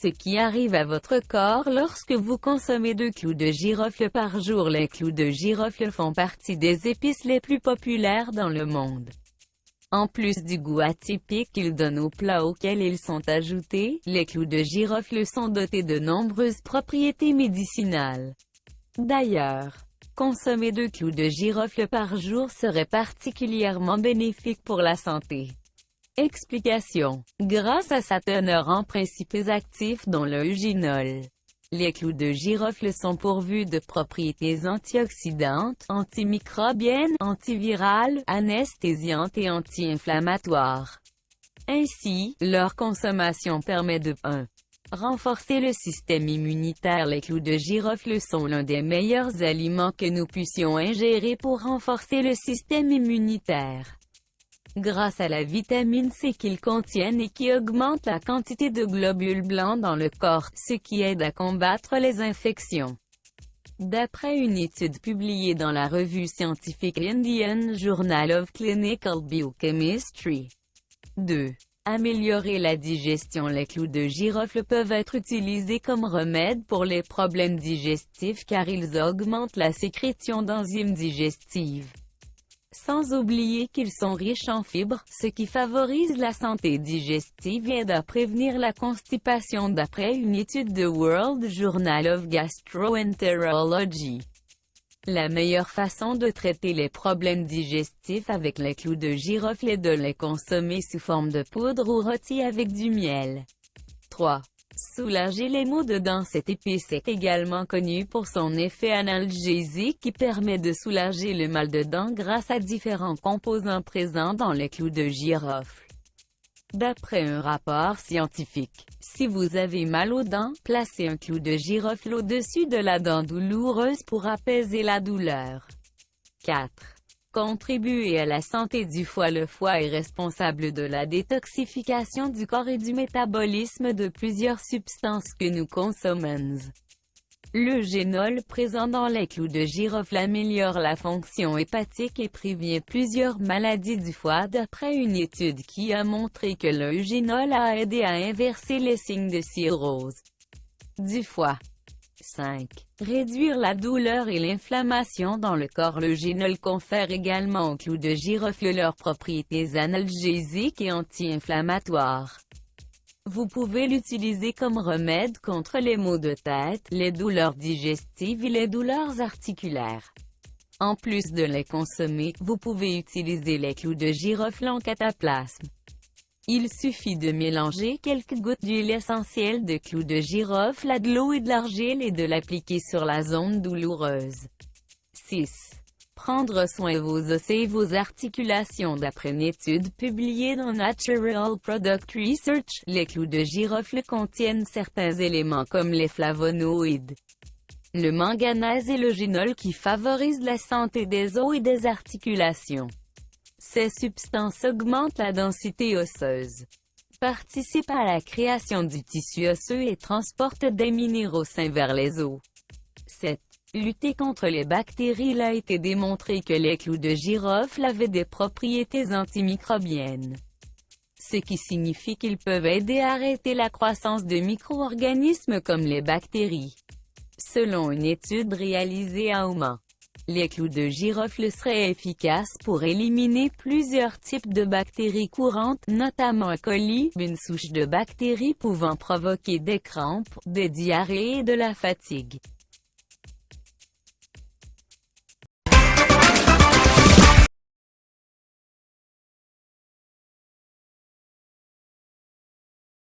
ce qui arrive à votre corps lorsque vous consommez 2 clous de girofle par jour. Les clous de girofle font partie des épices les plus populaires dans le monde. En plus du goût atypique qu'ils donnent aux plats auxquels ils sont ajoutés, les clous de girofle sont dotés de nombreuses propriétés médicinales. D'ailleurs, consommer 2 clous de girofle par jour serait particulièrement bénéfique pour la santé. Explication. Grâce à sa teneur en principes actifs dont le eugénol, les clous de girofle sont pourvus de propriétés antioxydantes, antimicrobiennes, antivirales, anesthésiantes et anti-inflammatoires. Ainsi, leur consommation permet de 1. Renforcer le système immunitaire. Les clous de girofle sont l'un des meilleurs aliments que nous puissions ingérer pour renforcer le système immunitaire. Grâce à la vitamine C qu'ils contiennent et qui augmente la quantité de globules blancs dans le corps, ce qui aide à combattre les infections. D'après une étude publiée dans la revue scientifique Indian Journal of Clinical Biochemistry. 2. Améliorer la digestion. Les clous de girofle peuvent être utilisés comme remède pour les problèmes digestifs car ils augmentent la sécrétion d'enzymes digestives. Sans oublier qu'ils sont riches en fibres, ce qui favorise la santé digestive et aide à prévenir la constipation d'après une étude de World Journal of Gastroenterology. La meilleure façon de traiter les problèmes digestifs avec les clous de girofle est de les consommer sous forme de poudre ou rôti avec du miel. 3. Soulager les maux de dents. Cette épice est également connue pour son effet analgésique qui permet de soulager le mal de dents grâce à différents composants présents dans les clous de girofle. D'après un rapport scientifique, si vous avez mal aux dents, placez un clou de girofle au-dessus de la dent douloureuse pour apaiser la douleur. 4. Contribuer à la santé du foie. Le foie est responsable de la détoxification du corps et du métabolisme de plusieurs substances que nous consommons. L'eugénol présent dans les clous de girofle améliore la fonction hépatique et prévient plusieurs maladies du foie d'après une étude qui a montré que l'eugénol a aidé à inverser les signes de cirrhose du foie. 5. Réduire la douleur et l'inflammation dans le corps. L'eugénol confère également aux clous de girofle leurs propriétés analgésiques et anti-inflammatoires. Vous pouvez l'utiliser comme remède contre les maux de tête, les douleurs digestives et les douleurs articulaires. En plus de les consommer, vous pouvez utiliser les clous de girofle en cataplasme. Il suffit de mélanger quelques gouttes d'huile essentielle de clous de girofle à de l'eau et de l'argile et de l'appliquer sur la zone douloureuse. 6. Prendre soin de vos os et vos articulations. D'après une étude publiée dans Natural Product Research, les clous de girofle contiennent certains éléments comme les flavonoïdes, le manganèse et l'eugénol qui favorisent la santé des os et des articulations. Ces substances augmentent la densité osseuse, participent à la création du tissu osseux et transportent des minéraux sains vers les os. 7. Lutter contre les bactéries. Il a été démontré que les clous de girofle avaient des propriétés antimicrobiennes, ce qui signifie qu'ils peuvent aider à arrêter la croissance de micro-organismes comme les bactéries. Selon une étude réalisée à Oman, les clous de girofle seraient efficaces pour éliminer plusieurs types de bactéries courantes, notamment E. coli, une souche de bactéries pouvant provoquer des crampes, des diarrhées et de la fatigue.